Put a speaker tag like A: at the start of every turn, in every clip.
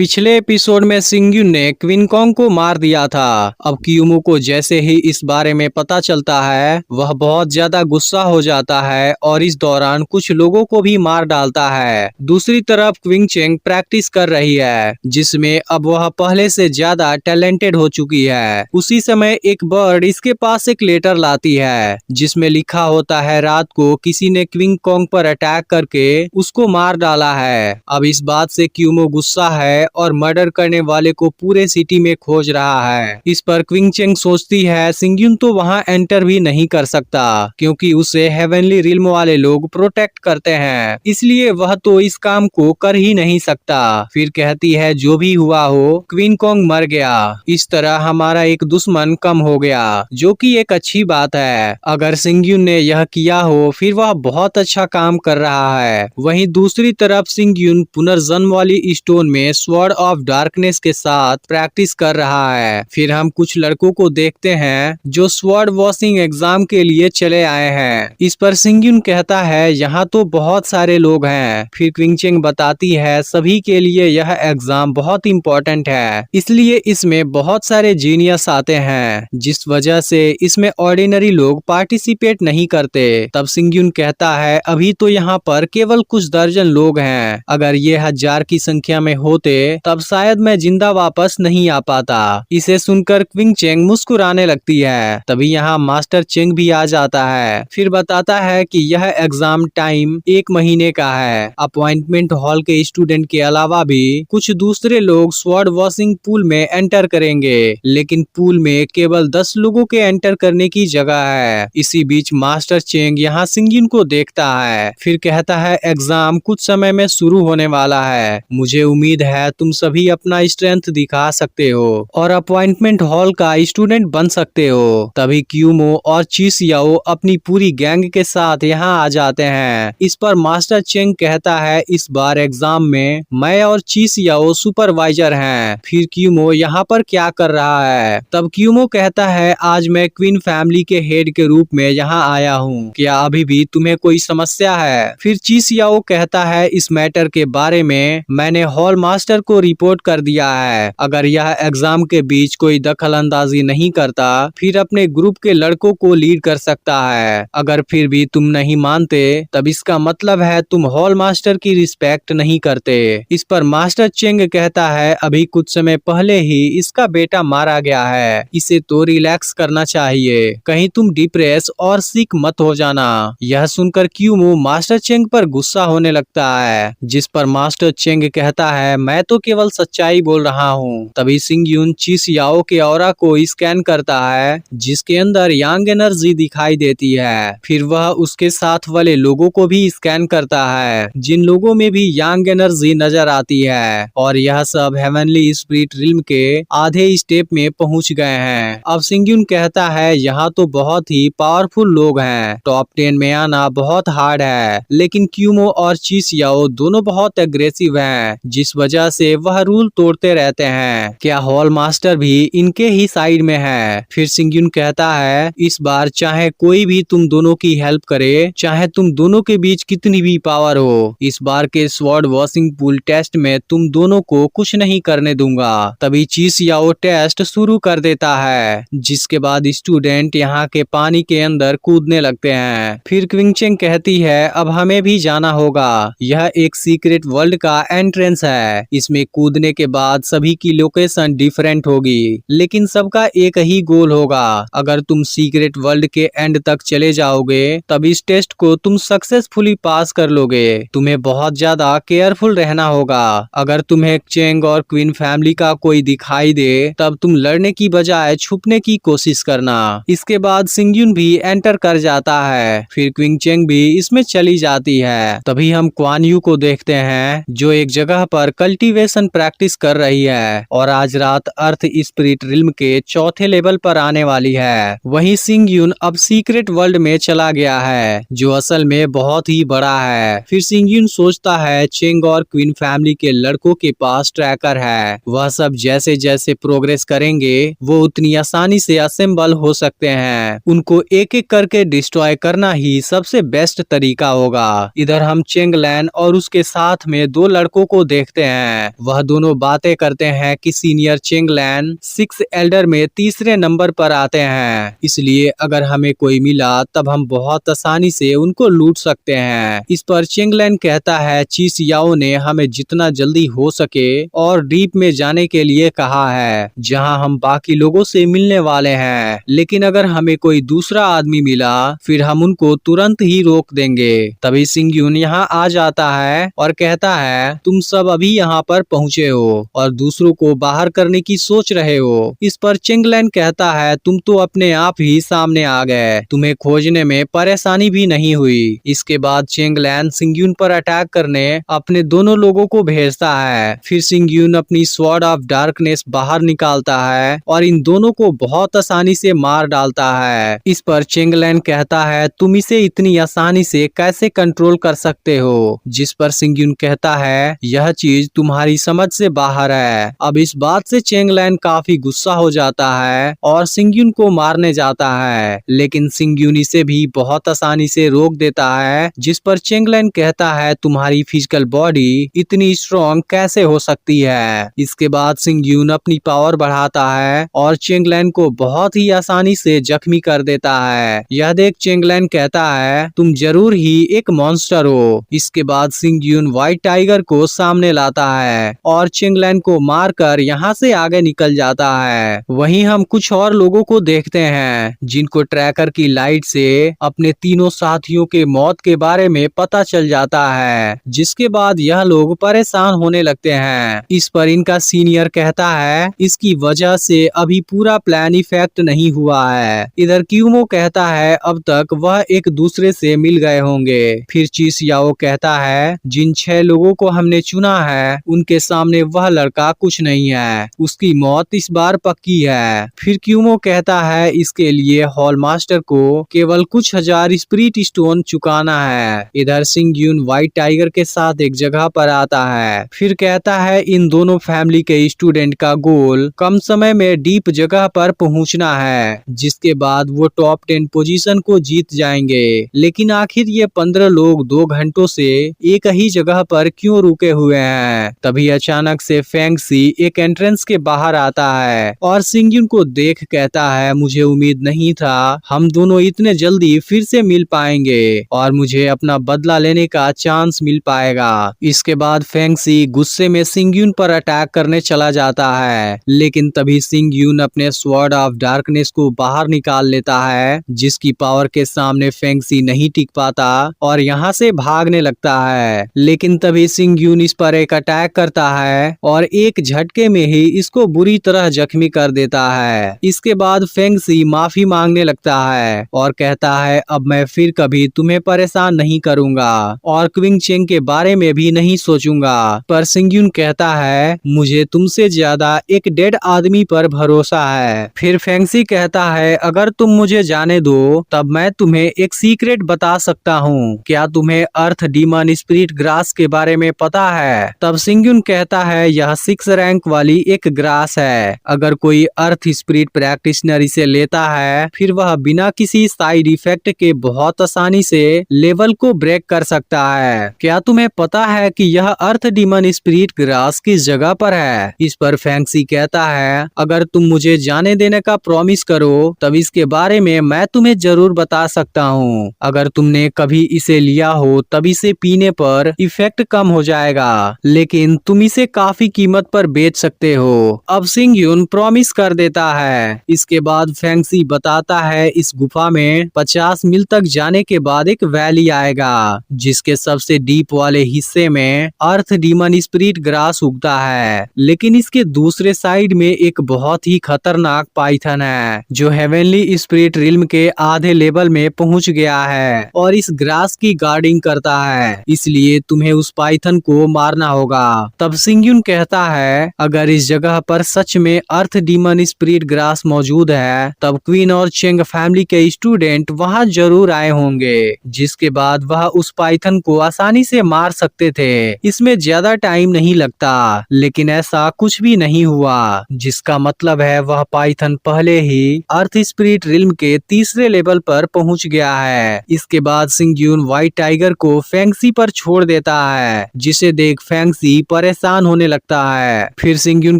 A: पिछले एपिसोड में सिंग्युन ने क्वीन कॉन्ग को मार दिया था। अब क्यूमो को जैसे ही इस बारे में पता चलता है वह बहुत ज्यादा गुस्सा हो जाता है और इस दौरान कुछ लोगों को भी मार डालता है। दूसरी तरफ क्विंग चेंग प्रैक्टिस कर रही है जिसमें अब वह पहले से ज्यादा टैलेंटेड हो चुकी है। उसी समय एक बर्ड इसके पास एक लेटर लाती है जिसमें लिखा होता है रात को किसी ने क्विंग कॉन्ग पर अटैक करके उसको मार डाला है। अब इस बात से क्यूमो गुस्सा है और मर्डर करने वाले को पूरे सिटी में खोज रहा है। इस पर क्विंग चेंग सोचती है सिंग्युन तो वहां एंटर भी नहीं कर सकता क्योंकि उसे हेवनली रिल्म वाले लोग प्रोटेक्ट करते हैं, इसलिए वह तो इस काम को कर ही नहीं सकता। फिर कहती है जो भी हुआ हो क्वीन कॉन्ग मर गया, इस तरह हमारा एक दुश्मन कम हो गया, जो कि एक अच्छी बात है। अगर सिंग्युन ने यह किया हो फिर वह बहुत अच्छा काम कर रहा है। वहीं दूसरी तरफ सिंग्युन पुनर्जन्म वाली स्टोन में स्वॉर्ड ऑफ डार्कनेस के साथ प्रैक्टिस कर रहा है। फिर हम कुछ लड़कों को देखते हैं जो स्वॉर्ड वॉशिंग एग्जाम के लिए चले आए हैं। इस पर सिंग्युन कहता है यहाँ तो बहुत सारे लोग हैं। फिर क्विंग चेंग बताती है सभी के लिए यह एग्जाम बहुत इम्पोर्टेंट है, इसलिए इसमें बहुत सारे जीनियस आते हैं जिस वजह से इसमें ऑर्डिनरी लोग पार्टिसिपेट नहीं करते। तब सिंग्युन कहता है अभी तो यहाँ पर केवल कुछ दर्जन लोग हैं, अगर ये 1000 की संख्या में होते तब शायद मैं जिंदा वापस नहीं आ पाता। इसे सुनकर क्विंग चेंग मुस्कुराने लगती है। तभी यहाँ मास्टर चेंग भी आ जाता है। फिर बताता है कि यह एग्जाम टाइम 1 महीने का है। अपॉइंटमेंट हॉल के स्टूडेंट के अलावा भी कुछ दूसरे लोग स्वॉर्ड वॉशिंग पूल में एंटर करेंगे, लेकिन पूल में केवल 10 लोगों के एंटर करने की जगह है। इसी बीच मास्टर चेंग यहाँ सिंग्युन को देखता है। फिर कहता है एग्जाम कुछ समय में शुरू होने वाला है, मुझे उम्मीद है तुम सभी अपना स्ट्रेंथ दिखा सकते हो और अपॉइंटमेंट हॉल का स्टूडेंट बन सकते हो। तभी क्यूमो और चीसियाओ अपनी पूरी गैंग के साथ यहाँ आ जाते हैं। इस पर मास्टर चेंग कहता है इस बार एग्जाम में मैं और चीसियाओ सुपरवाइजर हैं। फिर क्यूमो यहाँ पर क्या कर रहा है? तब क्यूमो कहता है आज मैं क्वीन फैमिली के हेड के रूप में यहाँ आया हूँ, क्या अभी भी तुम्हें कोई समस्या है? फिर चीसियाओ कहता है इस मैटर के बारे में मैंने हॉल मास्टर को रिपोर्ट कर दिया है, अगर यह एग्जाम के बीच कोई दखल अंदाजी नहीं करता फिर अपने ग्रुप के लड़कों को लीड कर सकता है। अगर फिर भी तुम नहीं मानते तब इसका मतलब है तुम हॉल मास्टर की रिस्पेक्ट नहीं करते। इस पर मास्टर चेंग कहता है अभी कुछ समय पहले ही इसका बेटा मारा गया है, इसे तो रिलैक्स करना चाहिए, कहीं तुम डिप्रेस और सिक मत हो जाना। यह सुनकर क्यूमो मास्टर चेंग पर गुस्सा होने लगता है, जिस पर मास्टर चेंग कहता है मैं तो केवल सच्चाई बोल रहा हूँ। तभी सिंग्युन चिसियाओ के ऑरा को स्कैन करता है जिसके अंदर यांग एनर्जी दिखाई देती है। फिर वह उसके साथ वाले लोगों को भी स्कैन करता है जिन लोगों में भी यांग एनर्जी नजर आती है, और यह सब हेवनली स्पिरिट रिल्म के आधे स्टेप में पहुंच गए हैं। अब सिंग्युन कहता है यहाँ तो बहुत ही पावरफुल लोग हैं, टॉप 10 में आना बहुत हार्ड है, लेकिन क्यूमो और चिसियाओ दोनों बहुत एग्रेसिव हैं जिस वजह से वह रूल तोड़ते रहते हैं। क्या हॉल मास्टर भी इनके ही साइड में है? फिर सिंग्युन कहता है इस बार चाहे कोई भी तुम दोनों की हेल्प करे, चाहे तुम दोनों के बीच कितनी भी पावर हो, इस बार के स्वॉर्ड वॉशिंग पूल टेस्ट में तुम दोनों को कुछ नहीं करने दूंगा। तभी चिसियाओ टेस्ट शुरू कर देता है जिसके बाद स्टूडेंट यहाँ के पानी के अंदर कूदने लगते हैं। फिर क्विंग चेंग कहती है अब हमें भी जाना होगा, यह एक सीक्रेट वर्ल्ड का एंट्रेंस है, इसमें कूदने के बाद सभी की लोकेशन डिफरेंट होगी, लेकिन सबका एक ही गोल होगा। अगर तुम सीक्रेट वर्ल्ड के एंड तक चले जाओगे तब इस टेस्ट को तुम सक्सेसफुली पास कर लोगे। तुम्हें बहुत ज्यादा केयरफुल रहना होगा। अगर तुम्हें चेंग और क्वीन फैमिली का कोई दिखाई दे तब तुम लड़ने की बजाय छुपने की कोशिश करना। इसके बाद सिंग्युन भी एंटर कर जाता है। फिर क्विंग चेंग भी इसमें चली जाती है। तभी हम क्वान यू को देखते हैं जो एक जगह पर कल्टीवेशन प्रैक्टिस कर रही है और आज रात अर्थ स्पिरिट रिल्म के चौथे लेवल पर आने वाली है। वहीं सिंग्युन अब सीक्रेट वर्ल्ड में चला गया है जो असल में बहुत ही बड़ा है। फिर सिंग्युन सोचता है चेंग और क्वीन फैमिली के लड़कों के पास ट्रैकर है, वह सब जैसे जैसे प्रोग्रेस करेंगे वो उतनी आसानी से असेंबल हो सकते हैं, उनको एक एक करके डिस्ट्रॉय करना ही सबसे बेस्ट तरीका होगा। इधर हम चेंग लैन और उसके साथ में 2 लड़कों को देखते हैं वह दोनों बातें करते हैं कि सीनियर चेंगलैन 6 एल्डर में तीसरे नंबर पर आते हैं, इसलिए अगर हमें कोई मिला तब हम बहुत आसानी से उनको लूट सकते हैं। इस पर चेंगलैन कहता है चीस याओ ने हमें जितना जल्दी हो सके और डीप में जाने के लिए कहा है, जहां हम बाकी लोगों से मिलने वाले हैं, लेकिन अगर हमें कोई दूसरा आदमी मिला फिर हम उनको तुरंत ही रोक देंगे। तभी सिंगयून यहाँ आ जाता है और कहता है तुम सब अभी यहाँ पर पहुँचे हो और दूसरों को बाहर करने की सोच रहे हो। इस पर चेंगलैन कहता है तुम तो अपने आप ही सामने आ गए, तुम्हें खोजने में परेशानी भी नहीं हुई। इसके बाद चेंगलैन सिंगयून पर अटैक करने अपने दोनों लोगों को भेजता है। फिर सिंगयून अपनी स्वॉर्ड ऑफ डार्कनेस बाहर निकालता है और इन दोनों को बहुत आसानी से मार डालता है। इस पर चेंगलैन कहता है तुम इसे इतनी आसानी से कैसे कंट्रोल कर सकते हो, जिस पर सिंगयून कहता है यह चीज तुम्हारी समझ से बाहर है। अब इस बात से चेंगलैन काफी गुस्सा हो जाता है और सिंगयून को मारने जाता है, लेकिन सिंगयून इसे भी बहुत आसानी से रोक देता है, जिस पर चेंगलैन कहता है तुम्हारी फिजिकल बॉडी इतनी स्ट्रॉन्ग कैसे हो सकती है। इसके बाद सिंगयून अपनी पावर बढ़ाता है और चेंगलैन को बहुत ही आसानी से जख्मी कर देता है। यह देख चेंगलैन कहता है तुम जरूर ही एक मॉन्स्टर हो। इसके बाद सिंगयून व्हाइट टाइगर को सामने लाता है और चेंगलैन को मारकर यहाँ से आगे निकल जाता है। वहीं हम कुछ और लोगों को देखते हैं जिनको ट्रैकर की लाइट से अपने तीनों साथियों के मौत के बारे में पता चल जाता है, जिसके बाद यह लोग परेशान होने लगते हैं। इस पर इनका सीनियर कहता है इसकी वजह से अभी पूरा प्लान इफेक्ट नहीं हुआ है। इधर क्यूमो कहता है अब तक वह एक दूसरे से मिल गए होंगे। फिर चीस याओ कहता है जिन 6 लोगों को हमने चुना है उनके सामने वह लड़का कुछ नहीं है, उसकी मौत इस बार पक्की है। फिर क्यूमो कहता है इसके लिए हॉल मास्टर को केवल कुछ हजार स्पिरिट स्टोन चुकाना है। इधर सिंगयून व्हाइट टाइगर के साथ एक जगह पर आता है। फिर कहता है इन दोनों फैमिली के स्टूडेंट का गोल कम समय में डीप जगह पर पहुंचना है, जिसके बाद वो टॉप 10 पोजीशन को जीत जाएंगे। लेकिन आखिर ये 15 लोग 2 घंटों से एक ही जगह पर क्यों रुके हुए हैं। तभी अचानक से फेंगसी एक एंट्रेंस के बाहर आता है और सिंगयून को देख कहता है मुझे उम्मीद नहीं था हम दोनों इतने जल्दी फिर से मिल पाएंगे और मुझे अपना बदला लेने का चांस मिल पाएगा। इसके बाद फेंगसी गुस्से में सिंगयून पर अटैक करने चला जाता है, लेकिन तभी सिंगयून अपने स्वॉर्ड ऑफ डार्कनेस को बाहर निकाल लेता है, जिसकी पावर के सामने फेंगसी नहीं टिक पाता और यहाँ से भागने लगता है। लेकिन तभी सिंगयून इस पर एक अटैक करता है और एक झटके में ही इसको बुरी तरह जख्मी कर देता है। इसके बाद फेंगसी माफी मांगने लगता है और कहता है अब मैं फिर कभी तुम्हें परेशान नहीं करूंगा और क्विंग चेंग के बारे में भी नहीं सोचूंगा। पर सिंगयून कहता है मुझे तुमसे ज्यादा एक डेड आदमी पर भरोसा है। फिर फेंगसी कहता है अगर तुम मुझे जाने दो तब मैं तुम्हें एक सीक्रेट बता सकता हूँ, क्या तुम्हें अर्थ डीमन स्पिरिट ग्रास के बारे में पता है। तब सिंगयून कहता है यह 6 रैंक वाली एक ग्रास है, अगर कोई अर्थ स्पिरिट प्रैक्टिशनर इसे लेता है फिर वह बिना किसी साइड इफेक्ट के बहुत आसानी से लेवल को ब्रेक कर सकता है। क्या तुम्हें पता है कि यह अर्थ डीमन स्पिरिट ग्रास किस जगह पर है। इस पर फेंगसी कहता है अगर तुम मुझे जाने देने का प्रॉमिस करो तब इसके बारे में मैं तुम्हें जरूर बता सकता हूँ। अगर तुमने कभी इसे लिया हो तब इसे पीने पर इफेक्ट कम हो जाएगा, लेकिन तुम इसे काफी कीमत पर बेच सकते हो। अब सिंगयून प्रॉमिस कर देता है। इसके बाद फेंगसी बताता है इस गुफा में 50 मील तक जाने के बाद एक वैली आएगा, जिसके सबसे डीप वाले हिस्से में अर्थ डीमन स्पिरिट ग्रास उगता है, लेकिन इसके दूसरे साइड में एक बहुत ही खतरनाक पाइथन है जो हेवनली स्पिरिट रिल्म के आधे लेवल में पहुंच गया है और इस ग्रास की गार्डिंग करता है, इसलिए तुम्हें उस पाइथन को मारना होगा। तब सिंगयून कहता है अगर इस जगह पर सच में अर्थ डीमन स्पिरिट ग्रास मौजूद है तब क्वीन और चेंग फैमिली के स्टूडेंट वहां जरूर आए होंगे, जिसके बाद वह उस पाइथन को आसानी से मार सकते थे। इसमें ज्यादा टाइम नहीं लगता, लेकिन ऐसा कुछ भी नहीं हुआ, जिसका मतलब है वह पाइथन पहले ही अर्थ स्पिरिट रिल्म के तीसरे लेवल पर पहुंच गया है। इसके बाद सिंगयून व्हाइट टाइगर को फेंगसी पर छोड़ देता है, जिसे देख फेंगसी परेशान होने लगता है। फिर सिंग्युन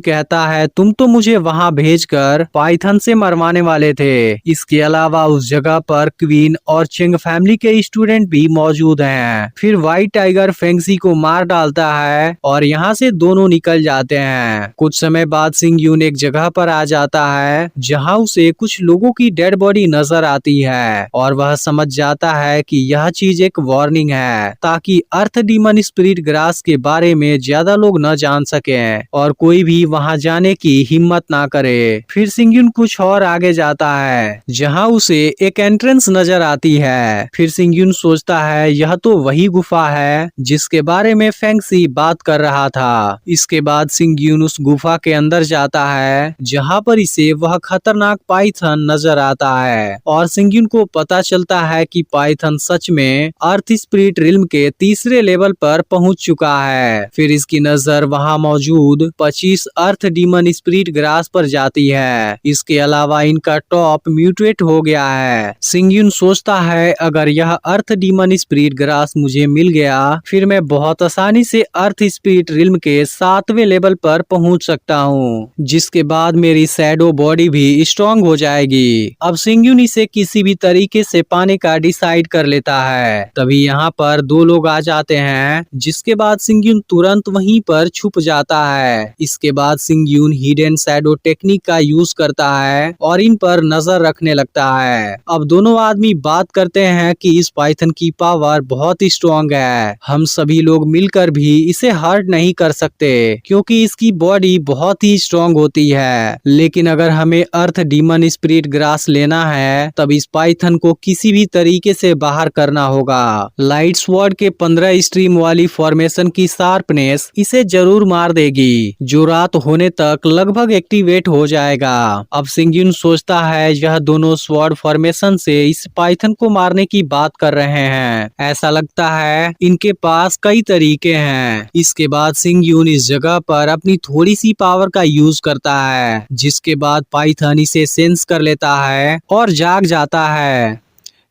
A: कहता है तुम तो मुझे वहाँ भेजकर पाइथन से मरवाने वाले थे। इसके अलावा उस जगह पर क्वीन और चिंग फैमिली के स्टूडेंट भी मौजूद हैं। फिर व्हाइट टाइगर फेंगसी को मार डालता है और यहाँ से दोनों निकल जाते हैं। कुछ समय बाद सिंग्युन एक जगह पर आ जाता है जहाँ उसे कुछ लोगों की डेड बॉडी नजर आती है और वह समझ जाता है कि यह चीज एक वार्निंग है ताकि अर्थ डीमन स्पिरिट ग्रास के बारे में ज्यादा लोग न जान सके और कोई भी वहां जाने की हिम्मत ना करे। फिर सिंग्युन कुछ और आगे जाता है जहां उसे एक एंट्रेंस नजर आती है। फिर सिंग्युन सोचता है यह तो वही गुफा है जिसके बारे में फेंगसी बात कर रहा था। इसके बाद सिंग्युन उस गुफा के अंदर जाता है जहां पर इसे वह खतरनाक पाइथन नजर आता है और सिंग्युन को पता चलता है कि पाइथन सच में अर्थ स्पिरिट रिल्म के तीसरे लेवल पर पहुंच चुका है। फिर इसकी नजर वहां मौजूद 25 अर्थ डीमन स्पिरिट ग्रास पर जाती है। इसके अलावा इनका टॉप म्यूटेट हो गया है। सिंग्युन सोचता है अगर यह अर्थ डीमन स्पिरिट ग्रास मुझे मिल गया फिर मैं बहुत आसानी से अर्थ स्पिरिट रिल्म के 7वें लेवल पर पहुंच सकता हूँ, जिसके बाद मेरी शैडो बॉडी भी स्ट्रॉन्ग हो जाएगी। अब सिंग्युन इसे किसी भी तरीके से पाने का डिसाइड कर लेता है। तभी यहाँ पर दो लोग आ जाते हैं जिसके बाद सिंग्युन तुरंत वहीं पर छुप जाता है। इसके बाद सिंग्युन हिडन शैडो टेक्निक का यूज करता है और इन पर नजर रखने लगता है। अब दोनों आदमी बात करते हैं कि इस पाइथन की पावर बहुत ही स्ट्रॉन्ग है, हम सभी लोग मिलकर भी इसे हर्ट नहीं कर सकते क्योंकि इसकी बॉडी बहुत ही स्ट्रॉन्ग होती है। लेकिन अगर हमें अर्थ डीमन स्पिरिट ग्रास लेना है तब इस पाइथन को किसी भी तरीके से बाहर करना होगा। लाइट स्वॉर्ड के 15 स्ट्रीम वाली फॉर्मेशन की शार्पनेस इसे जरूर मार देगी, जो रात होने तक लगभग एक्टिवेट हो जाएगा। अब सिंग्युन सोचता है यह दोनों स्वॉर्ड फॉर्मेशन से इस पाइथन को मारने की बात कर रहे हैं। ऐसा लगता है इनके पास कई तरीके हैं। इसके बाद सिंग्युन इस जगह पर अपनी थोड़ी सी पावर का यूज करता है, जिसके बाद पाइथन इसे सेंस कर लेता है और जाग जाता है।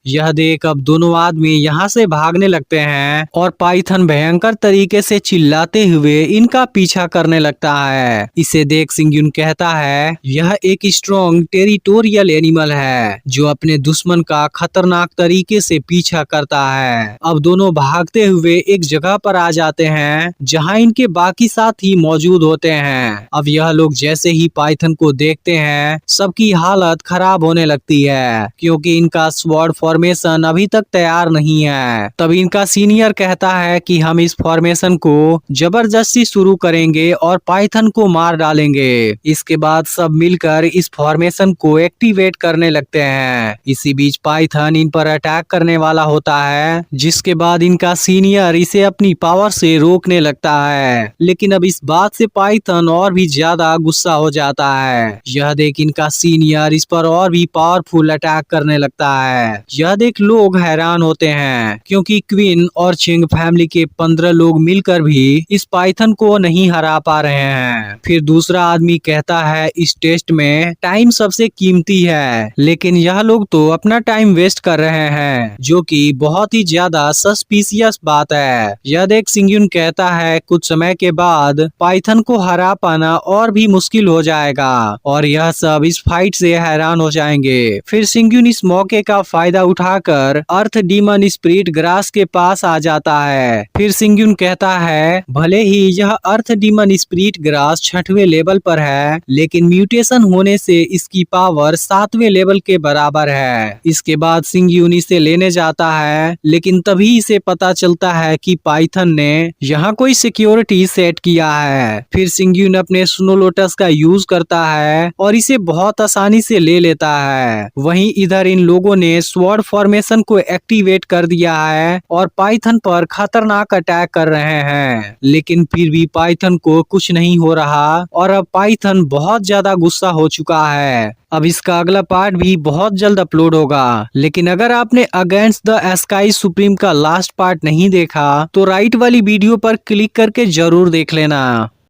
A: यह देख अब दोनों आदमी यहाँ से भागने लगते हैं और पाइथन भयंकर तरीके से चिल्लाते हुए इनका पीछा करने लगता है। इसे देख सिंग्युन कहता है यह एक स्ट्रॉन्ग टेरिटोरियल एनिमल है जो अपने दुश्मन का खतरनाक तरीके से पीछा करता है। अब दोनों भागते हुए एक जगह पर आ जाते हैं जहाँ इनके बाकी साथी मौजूद होते हैं। अब यह लोग जैसे ही पाइथन को देखते हैं सबकी हालत खराब होने लगती है क्योंकि इनका स्वॉर्ड फॉर्मेशन अभी तक तैयार नहीं है। तब इनका सीनियर कहता है कि हम इस फॉर्मेशन को जबरदस्ती शुरू करेंगे और पाइथन को मार डालेंगे। इसके बाद सब मिलकर इस फॉर्मेशन को एक्टिवेट करने लगते हैं। इसी बीच पाइथन इन पर अटैक करने वाला होता है, जिसके बाद इनका सीनियर इसे अपनी पावर से रोकने लगता है। लेकिन अब इस बात से पाइथन और भी ज्यादा गुस्सा हो जाता है। यह देख इनका सीनियर इस पर और भी पावरफुल अटैक करने लगता है। यह देख लोग हैरान होते हैं क्योंकि क्वीन और चिंग फैमिली के 15 लोग मिलकर भी इस पाइथन को नहीं हरा पा रहे हैं। फिर दूसरा आदमी कहता है इस टेस्ट में टाइम सबसे कीमती है, लेकिन यह लोग तो अपना टाइम वेस्ट कर रहे हैं, जो कि बहुत ही ज्यादा सस्पिशियस बात है। यह देख सिंग्युन कहता है कुछ समय के बाद पाइथन को हरा पाना और भी मुश्किल हो जाएगा और यह सब इस फाइट से हैरान हो जाएंगे। फिर सिंग्युन इस मौके का फायदा उठाकर अर्थ डीमन स्पिरिट ग्रास के पास आ जाता है। फिर सिंग्युन कहता है भले ही यह अर्थ डीमन स्पिरिट ग्रास 6वें लेवल पर है, लेकिन म्यूटेशन होने से इसकी पावर 7वें लेवल के बराबर है। इसके बाद सिंग्युन इसे लेने जाता है, लेकिन तभी इसे पता चलता है कि पाइथन ने यहाँ कोई सिक्योरिटी सेट किया है। फिर सिंग्युन अपने स्नो लोटस का यूज करता है और इसे बहुत आसानी से ले लेता है। वहीं इधर इन लोगों ने स्वॉर्ड फॉर्मेशन को एक्टिवेट कर दिया है और पाइथन पर खतरनाक अटैक कर रहे हैं, लेकिन फिर भी पाइथन को कुछ नहीं हो रहा और अब पाइथन बहुत ज्यादा गुस्सा हो चुका है। अब इसका अगला पार्ट भी बहुत जल्द अपलोड होगा, लेकिन अगर आपने अगेंस्ट द स्काई सुप्रीम का लास्ट पार्ट नहीं देखा तो राइट वाली वीडियो पर क्लिक करके जरूर देख लेना।